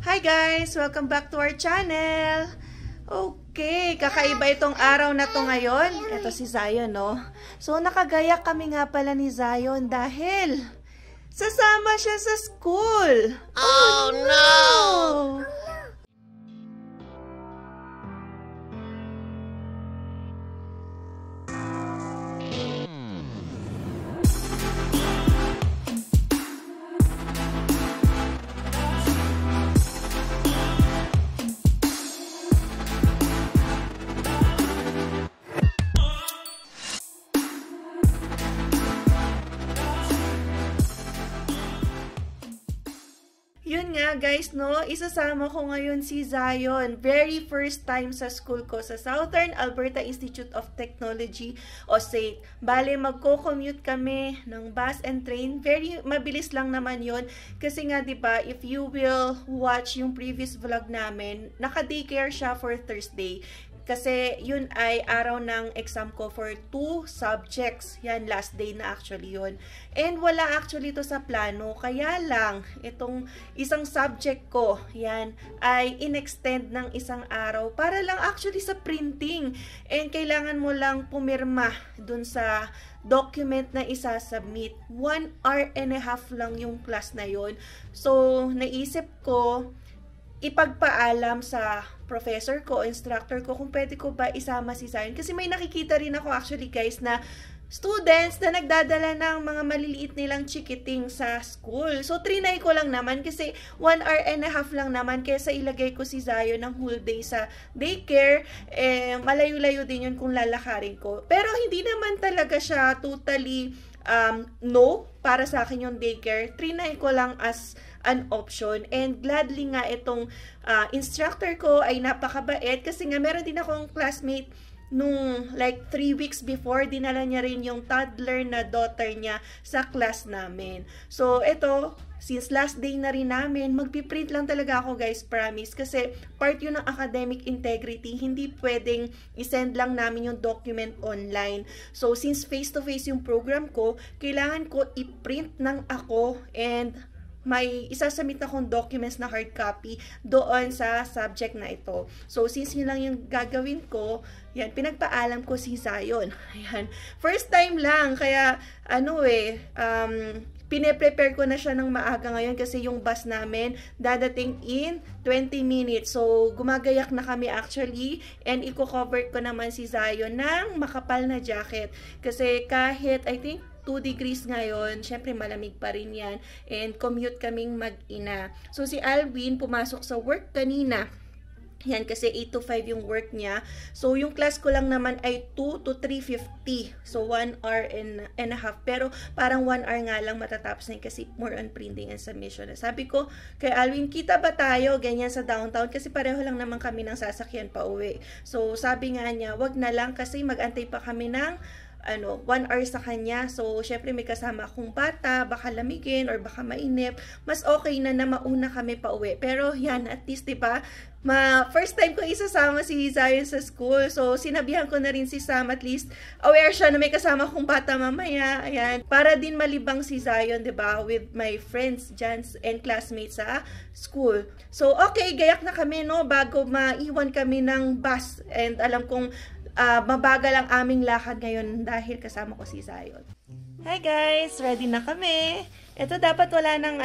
Hi guys! Welcome back to our channel! Okay, kakaiba itong araw na to ngayon. Ito si Zion, no? So, nakagayak kami nga pala ni Zion dahil sasama siya sa school! Oh no! Yun nga guys, no? Isasama ko ngayon si Zion. Very first time sa school ko sa Southern Alberta Institute of Technology o SAIT. Bale, magko-commute kami ng bus and train. Very mabilis lang naman yun. Kasi nga, di ba, if you will watch yung previous vlog namin, naka-daycare siya for Thursday. Kasi yun ay araw ng exam ko for 2 subjects. Yan, last day na actually yun. And wala actually to sa plano. Kaya lang, itong isang subject ko, yan, ay in-extend ng isang araw para lang actually sa printing. And kailangan mo lang pumirma dun sa document na isa-submit. 1 hour and a half lang yung class na yun. So, naisip ko, ipagpaalam sa professor ko, instructor ko, kung pwede ko ba isama si Zion. Kasi may nakikita rin ako actually guys na students na nagdadala ng mga maliliit nilang chikiting sa school. So, trinay ko lang naman kasi 1 hour and a half lang naman kesa ilagay ko si Zion ng whole day sa daycare. Malayo-layo din yun kung lalakarin ko. Pero hindi naman talaga siya totally no para sa akin yung daycare. Trinay ko lang as an option, and gladly nga itong instructor ko ay napakabait kasi nga meron din akong classmate nung like 3 weeks before, dinala niya rin yung toddler na daughter niya sa class namin. So ito, since last day na rin namin, magpiprint lang talaga ako guys, promise, kasi part yun ng academic integrity. Hindi pwedeng isend lang namin yung document online. So since face-to-face yung program ko, kailangan ko i-print ng ako and may isasubmit akong documents na hard copy doon sa subject na ito. So, since yun lang yung gagawin ko, yan, pinagpaalam ko si Zion. Ayan. First time lang, kaya, pine-prepare ko na siya ng maaga ngayon kasi yung bus namin dadating in 20 minutes. So, gumagayak na kami actually, and i-cover ko naman si Zion ng makapal na jacket. Kasi kahit, I think, 2 degrees ngayon, syempre malamig pa rin yan, and commute kaming mag-ina. So, si Alvin pumasok sa work kanina. Yan, kasi 8 to 5 yung work niya. So, yung class ko lang naman ay 2 to 3:50. So, 1 hour and a half. Pero, parang 1 hour nga lang matatapos na yun kasi more on printing and submission. Sabi ko, kay Alvin, kita ba tayo ganyan sa downtown? Kasi pareho lang naman kami ng sasakyan pa uwi. So, sabi nga niya, wag na lang kasi mag-antay pa kami ng 1 hour sa kanya. So, syempre may kasama akong bata, baka lamigin or baka mainip. Mas okay na na mauna kami pa uwi. Pero yan, at least, diba, first time ko isasama si Zion sa school. So, sinabihan ko na rin si Sam, at least aware siya na may kasama akong bata mamaya. Ayan, para din malibang si Zion, diba, with my friends dyan and classmates sa school. So, okay, gayak na kami, no, bago maiwan kami ng bus. And alam kong mabagal ang aming lakad ngayon dahil kasama ko si Zion. Hi guys! Ready na kami! Ito dapat wala ng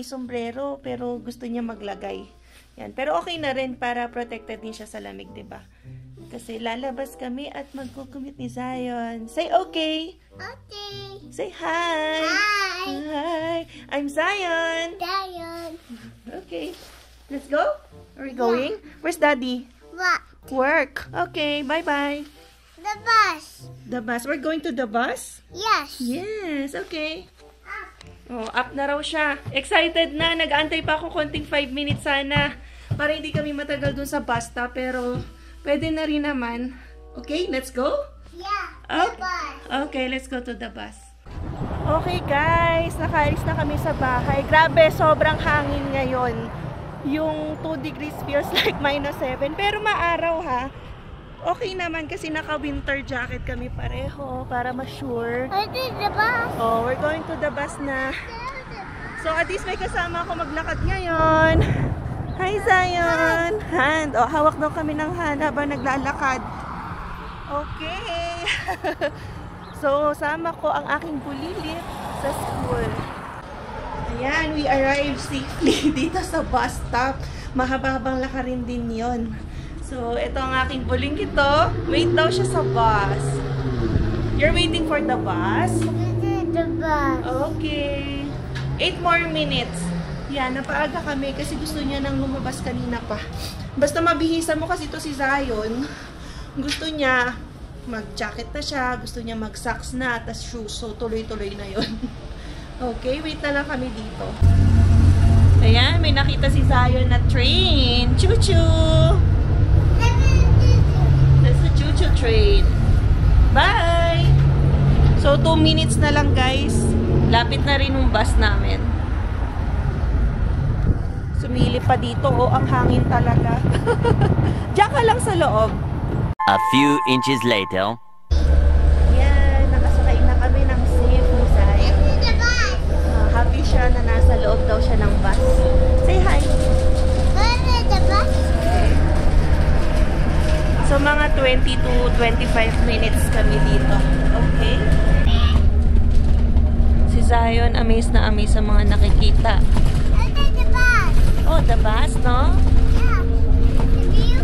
sombrero, pero gusto niya maglagay. Yan. Pero okay na rin para protected din siya sa lamig, diba? Kasi lalabas kami at magkukumit ni Zion. Say okay! Okay! Say hi! Hi! Hi! I'm Zion! Zion! Okay. Let's go? Are we going? Where's Daddy? What? Work. Okay, bye-bye. The bus. The bus. We're going to the bus? Yes. Yes, okay. Oh, up na raw siya. Excited na. Nag-aantay pa ako konting 5 minutes sana. Para hindi kami matagal dun sa bus stop. Pero, pwede na rin naman. Okay, let's go? Yeah, Okay. the bus. Okay, let's go to the bus. Okay guys, nakaalis na kami sa bahay. Grabe, sobrang hangin ngayon. Yung 2 degrees feels like -7. Pero maaraw ha. Okay naman kasi naka-winter jacket kami pareho para ma-sure. Where is the bus? Oh, we're going to the bus na. So at least may kasama ako maglakad ngayon. Zion! Hand. O, hawak daw kami ng hand habang naglalakad. Okay. So, sama ko ang aking bulilit sa school. Ayan, we arrived safely dito sa bus stop. Mahaba-habang lakarin din yon. So, ito ang aking bulingkito. Wait daw siya sa bus. You're waiting for the bus? The bus. Okay. 8 more minutes. Yan, napaaga kami kasi gusto niya nang lumabas kanina pa. Basta mabihisan mo kasi ito si Zion. Gusto niya mag-jacket na siya, gusto niya mag-socks na, tas shoes. So, tuloy-tuloy na yon. Okay, wait na lang kami dito. Ayan, may nakita si Zion na train. Choo-choo! That's the choo-choo train. Bye! So, 2 minutes na lang, guys. Lapit na rin yung bus namin. Sumilip pa dito. Oh, ang hangin talaga. Diyan ka lang sa loob. A few inches later. Yan, nakasakay na kami ng safe ni Zion. The bus. Happy siya na nasa loob daw siya ng bus. Say hi. Where is the bus? So, mga 20 to 25 minutes kami dito. Okay? Si Zion, amazed na amazed sa mga nakikita. Where is the bus? Oh, the bus, no? Yeah. The view.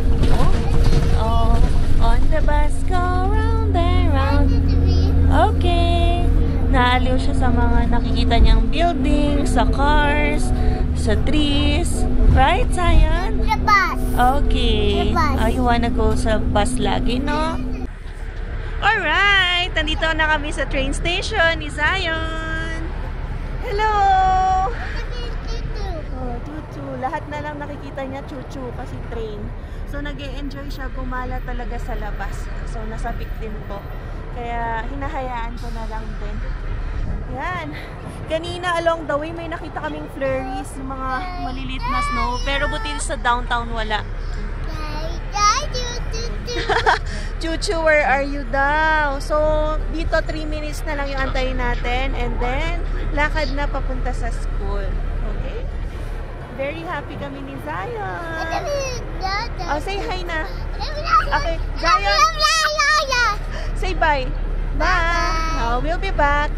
Oh, on the bus, go round and round. Where is the view? Okay. Naaliw siya sa mga nakikita niyang buildings, sa cars, sa trees. Right, Zion? The bus. Okay. The bus. Oh, you wanna go sa bus lagi, no? Alright! Nandito na kami sa train station ni Zion. Hello! Oh, chuchu. Lahat na lang nakikita niya chuchu kasi train. So, nag-e-enjoy siya gumala talaga sa labas. So, nasabik din po. Kaya, hinahayaan ko na lang din. Yan. Kanina along the way, may nakita kaming flurries, yung mga maliliit na snow. Pero buti sa downtown wala. Chuchu, where are you daw? So, dito 3 minutes na lang yung antayin natin. And then, lakad na papunta sa school. Okay? Very happy kami ni Zion. Oh, say hi na. Okay, Zion. Say bye. Bye. Oh, we'll be back.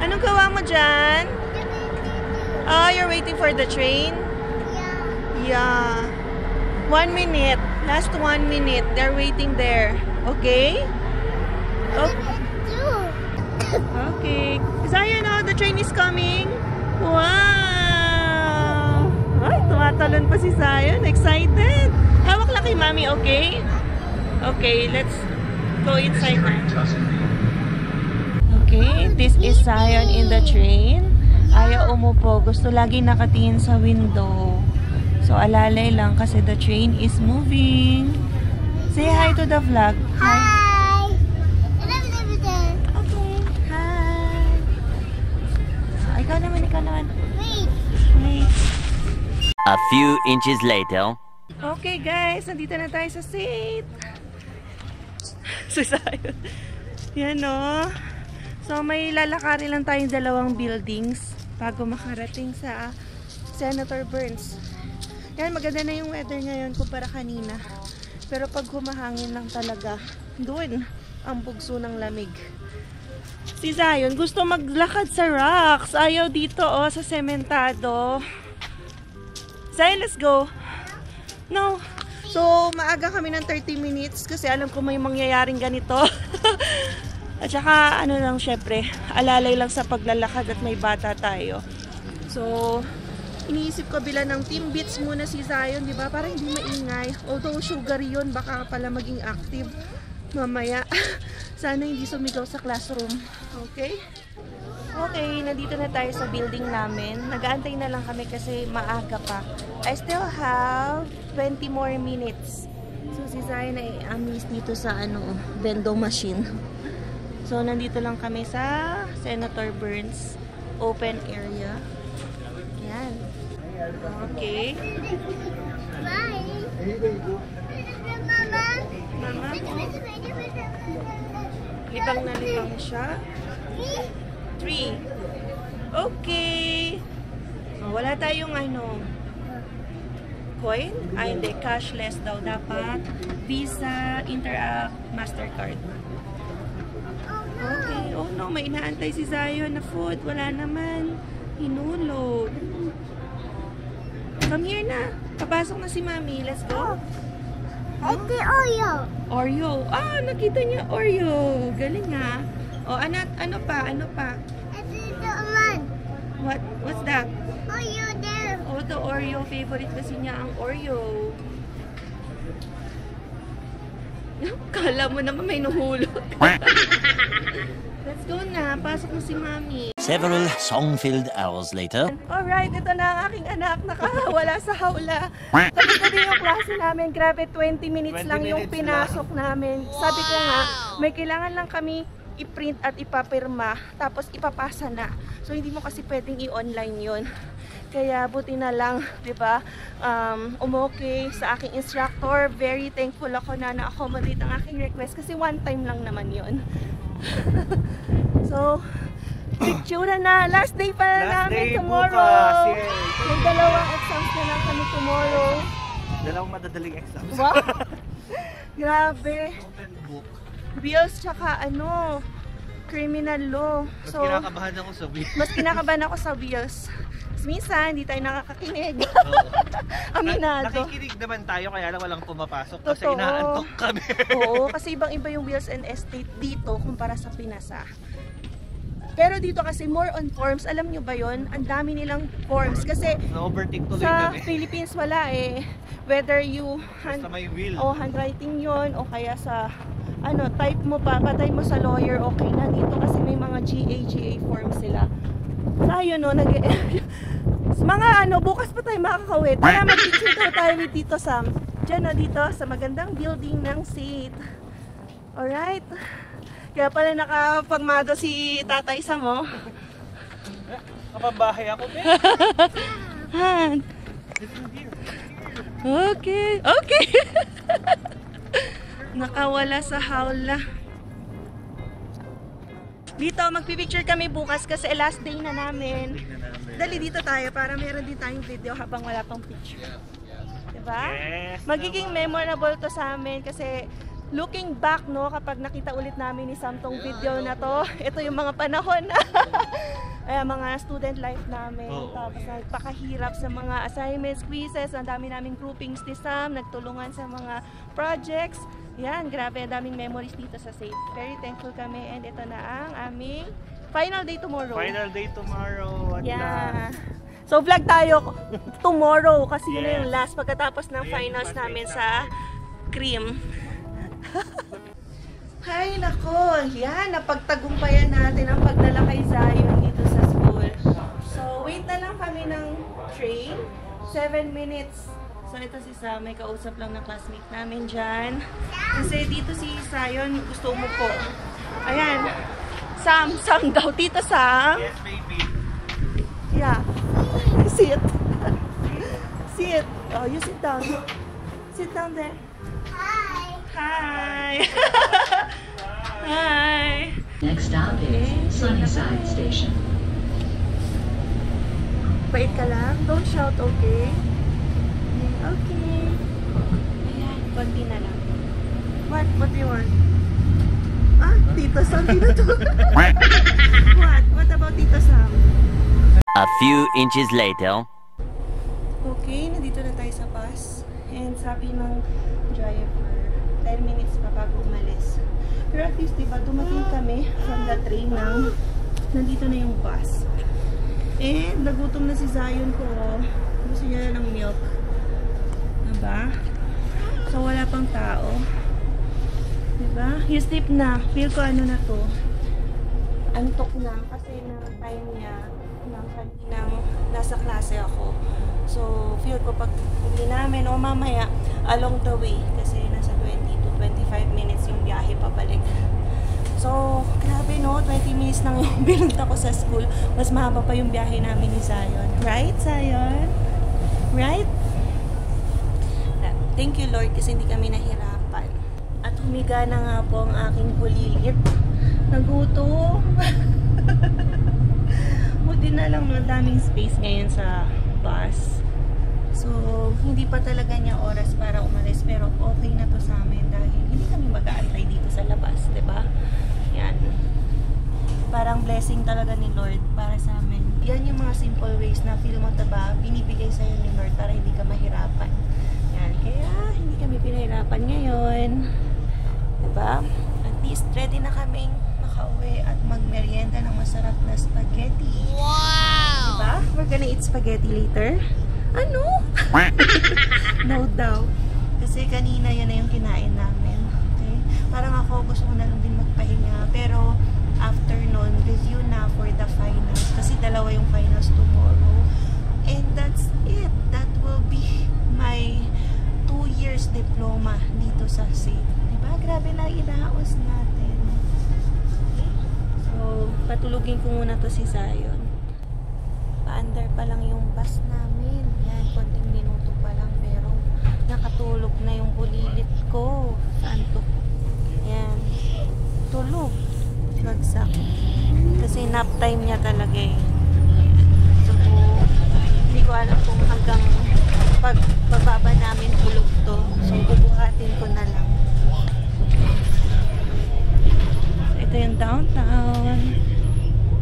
Anong gawa mo dyan? Oh, you're waiting for the train? Yeah. 1 minute. Last 1 minute. They're waiting there. Okay? Okay. Zion, oh, the train is coming. Wow! Ay, tumatalon pa si Zion. Excited. Hawak lang kay Mami, okay? Okay, let's go inside na. Okay, this is Zion in the train. Ayaw umupo. Gusto lagi nakatingin sa window. So, alalay lang kasi the train is moving. Say hi to the vlog. Hi. Okay. Hi. Ikaw naman. Wait. A few inches later. Okay, guys. Nandito na tayo sa seat. So, Zion. Yan, no? So, may lalakarin lang tayong 2 buildings bago makarating sa Senator Burns. Yan, maganda na yung weather ngayon kumpara kanina. Pero pag humahangin lang talaga, doon ang bugso ng lamig. Si Zion, gusto maglakad sa rocks. Ayaw dito, oh, sa sementado. Zion, let's go. No. So, maaga kami ng 30 minutes kasi alam ko may mangyayaring ganito. At saka, ano lang, syempre, alalay lang sa paglalakad at may bata tayo. So, iniisip ko bilang ng team beats muna si Zion, di ba? Para hindi maingay. Although sugary yun, baka pala maging active mamaya. Sana hindi sumigaw sa classroom. Okay? Okay, nandito na tayo sa building namin. Nag-aantay na lang kami kasi maaga pa. I still have 20 more minutes. So, si Zion ay amazed dito sa vending machine. So, nandito lang kami sa Senator Burns open area. Yan. Okay. Bye. Mama, libang na libang siya. 3. Okay. Wala tayong ano, coin? Ay, hindi. Cashless daw. Dapat Visa, Interact, Mastercard. Okay. Oh no, may inaantay si Zion na food. Wala naman. Hinulog. Come here na. Papasok na si Mami. Let's go. Ito Oreo. Oreo. Ah, nakita niya Oreo. Galing ha. Oh, ano pa? Ano pa? Ito naman. What's that? Oreo there. Oh, the Oreo. Favorite kasi niya ang Oreo. Kala mo naman may nuhulog. Let's go na. Pasok mo si Mami. Several song-filled hours later. Alright, ito na ang aking anak. Nakawala sa hawla. Tapos na din yung klase namin. Grabe, 20 minutes lang yung pinasok namin. Sabi ko nga, may kailangan lang kami i-print at ipapirma. Tapos ipapasa na. So, hindi mo kasi pwedeng i-online yun. Kaya buti na lang, di ba? Umokay sa aking instructor. Very thankful ako na na-accommodate ang aking request kasi one time lang naman yun. So, picture na. Last day pa na namin tomorrow. May dalawang exams na lang kami tomorrow. Dalawang madadaling exams. Wow! Grabe. Open book. Bills tsaka ano, criminal law. Mas So, kinakabahan ako sa week. mas kinakabahan ako sa bills. Minsan, hindi tayo nakakakinig. Aminado. Nakikinig naman tayo kaya lang walang pumapasok kasi Totoo. inaantok kami. Oo, kasi ibang-iba yung Wills and Estate dito kumpara sa Pinasa. Pero dito kasi more on forms. Alam nyo ba yon? Ang dami nilang forms. Kasi Na-overtake tuloy sa kami. Philippines wala eh. Whether you Basta may will. o handwriting yon o kaya sa ano, type mo pa, patay mo sa lawyer, okay na. Dito kasi may mga GA forms sila. Tayo no, mga ano, bukas pa tayo makakawit. Para mag-picture daw tayo with Tito Sam. Diyan no, dito sa magandang building ng SAIT. Alright. Kaya pala nakapagmado si Tatay Sam mo. Kapambahay ako, Ben. Okay, okay. Nakawala sa hawla. Dito, magpipicture kami bukas kasi last day na namin. Dali dito tayo para meron din tayong video habang wala pang picture. Diba? Yes, Magiging memorable to sa amin kasi looking back, no, kapag nakita ulit namin ni Sam tong video na to, ito yung mga panahon na mga student life namin. Oo. Tapos nagpakahirap sa mga assignments, quizzes, ang dami naming groupings ni Sam, nagtulungan sa mga projects. Yan, grabe, ang daming memories dito sa SAIT. Very thankful kami and ito na ang aming final day tomorrow. Final day tomorrow. At Yeah. So vlog tayo tomorrow kasi yun na yung Yes. last pagkatapos ng Ayan, finals yung namin exam. sa Cream. Hay nako, yan, napagtagumpayan natin ang pagdala kay Zion dito sa school. So wait na lang kami ng train, 7 minutes. So ito si Sam, may kausap lang na classmate namin dyan. Kasi dito si Zion, gusto mo po. Ayan, Sam daw, Tita Sam. Yes, baby. Yeah. Sit. Sit. Oh, you sit down. Sit down there. Hi. Hi. Hi. Next stop is Sunnyside Station. Bait ka lang. Don't shout, okay? Okay. Ayan, konti na lang. What? What do you want? Ah, Tito Sam. Tito to. What? What about Tito Sam? A few inches later. Okay, nandito na tayo sa bus. And sabi ng driver, 10 minutes pa bago umalis. Pero at least, diba, dumating kami from the train ng nandito na yung bus. And nagutom na si Zion ko. Gusto niya na ng milk. Diba? So, wala pang tao. Diba? You sleep na. Feel ko ano na to. Antok na kasi na time niya ng kaninang nasa klase ako. So, feel ko pag uwi namin o mamaya along the way kasi nasa 20 to 25 minutes yung biyahe pabalik. So, grabe no, 20 minutes lang yung binunta ko sa school. Mas mahaba pa yung biyahe namin ni Zion. Right, Zion? Right? Thank you, Lord, kasi hindi kami nahirapan. At humiga na nga po ang aking bulilit. Nagutom. Buti Buti na lang no, daming space ngayon sa bus. So, hindi pa talaga niya oras para umalis. Pero okay na to sa amin dahil hindi kami mag-aantay dito sa labas, diba? Yan. Parang blessing talaga ni Lord para sa amin. Yan yung mga simple ways na feel mo diba, binibigay sa'yo ni Lord para hindi ka mahirapan. Yan. Kaya, hindi kami pinahirapan ngayon. Diba? At least, ready na kaming makauwi at magmerienda ng masarap na spaghetti. Wow! Diba? We're gonna eat spaghetti later. Ano? No doubt. Kasi kanina yan na yung kinain namin. Okay? Parang ako gusto ko na lang din magpahinga. Pero after nun, review na for the finals. Kasi dalawa yung finals tomorrow. And that's it. That will be my 2 years diploma dito sa SAIT. Diba? Grabe na inahaos natin. Okay? So, patulugin ko muna to si Zion. Paandar pa lang yung bus namin. Yan, konting minuto pa lang. Pero, nakatulog na yung bulilit ko. Saan to? Yan. Tulog. Bagsak. Kasi nap time niya talaga eh. So, hindi ko alam kung hanggang pagbaba namin tulog to. So, bubuhatin ko na lang. So, ito yung downtown.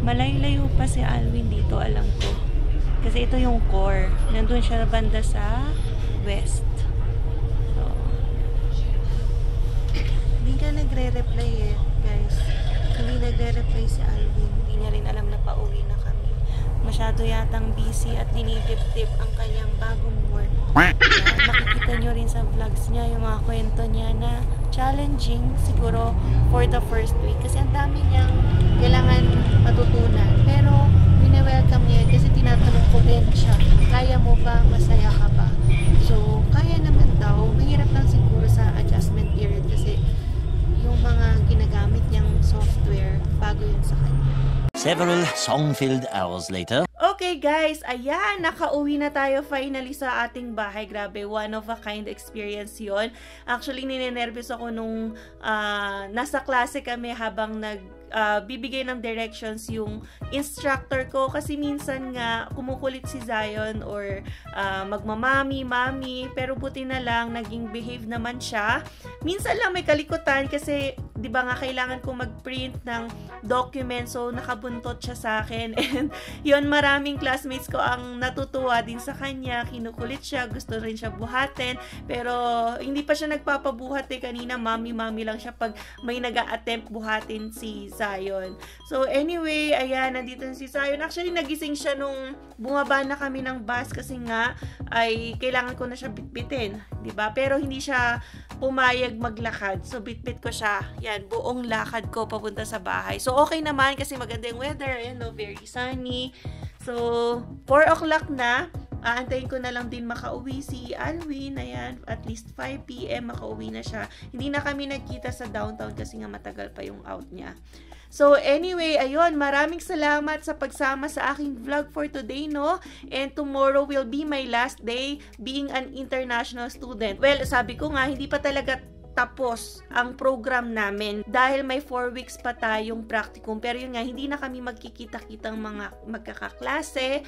Malayo-layo pa si Alwin dito, alam ko. Kasi ito yung core. Nandun siya banda sa west. So, hindi ka nagre-reply eh, guys. Hindi nagre-reply si Alwin. Hindi niya rin alam na pauwi na kami. Masyado yatang busy at dinidip-dip ang kanyang bagong work. Makikita nyo rin sa vlogs niya yung mga kwento niya na challenging siguro for the first week. Kasi ang dami niyang kailangan matutunan. Pero wini-welcome niya kasi tinatanong ko din siya, kaya mo ba? Masaya ka ba? So, kaya naman daw. Mahirap lang siguro sa adjustment period kasi yung mga ginagamit niyang software bago yun sa kanya. Several song-filled hours later. Okay guys, ayan, nakauwi na tayo finally sa ating bahay. Grabe, one of a kind experience yon. Actually, ninenervyos ako nung nasa klase kami habang bibigay ng directions yung instructor ko. Kasi minsan nga, kumukulit si Zion or magmamami, mami. Pero buti na lang, naging behave naman siya. Minsan lang may kalikutan kasi, di ba nga, kailangan ko mag-print ng document. So, nakabuntot siya sa akin. And yun, maraming classmates ko ang natutuwa din sa kanya. Kinukulit siya, gusto rin siya buhatin. Pero, hindi pa siya nagpapabuhat eh. Kanina, mami-mami lang siya pag may nag-a-attempt buhatin si Zion. So, anyway, ayan, nandito na si Zion. Actually, nagising siya nung bumaba na kami ng bus kasi nga, ay kailangan ko na siya bitbitin. Diba? Pero, hindi siya pumayag maglakad. So, bitbit ko siya. Yan, buong lakad ko papunta sa bahay. So, okay naman kasi maganda yung weather. Ayan, no, very sunny. So, 4 o'clock na. Aantayin ko na lang din makauwi si Alwin. Ayan, at least 5 PM makauwi na siya. Hindi na kami nagkita sa downtown kasi nga matagal pa yung out niya. So, anyway, ayun, maraming salamat sa pagsama sa aking vlog for today, no? And tomorrow will be my last day being an international student. Well, sabi ko nga, hindi pa talaga tapos ang program namin dahil may 4 weeks pa tayong practicum. Pero yun nga, hindi na kami magkikita-kitang mga magkakaklase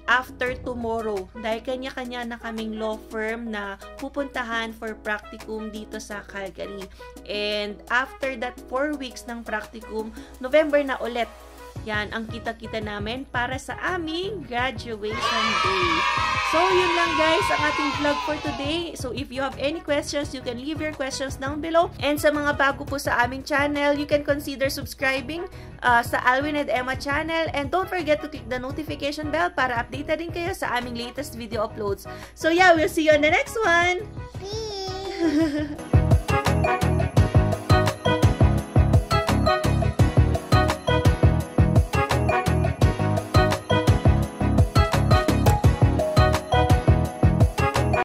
after tomorrow. Dahil kanya-kanya na kaming law firm na pupuntahan for practicum dito sa Calgary. And after that 4 weeks ng practicum, November na ulit. Yan ang kita-kita namin para sa aming graduation day. So, yun lang guys ang ating vlog for today. So, if you have any questions, you can leave your questions down below. And sa mga bago po sa aming channel, you can consider subscribing sa Alwin and Emma channel. And don't forget to click the notification bell para updated din kayo sa aming latest video uploads. So, yeah, we'll see you on the next one! Peace.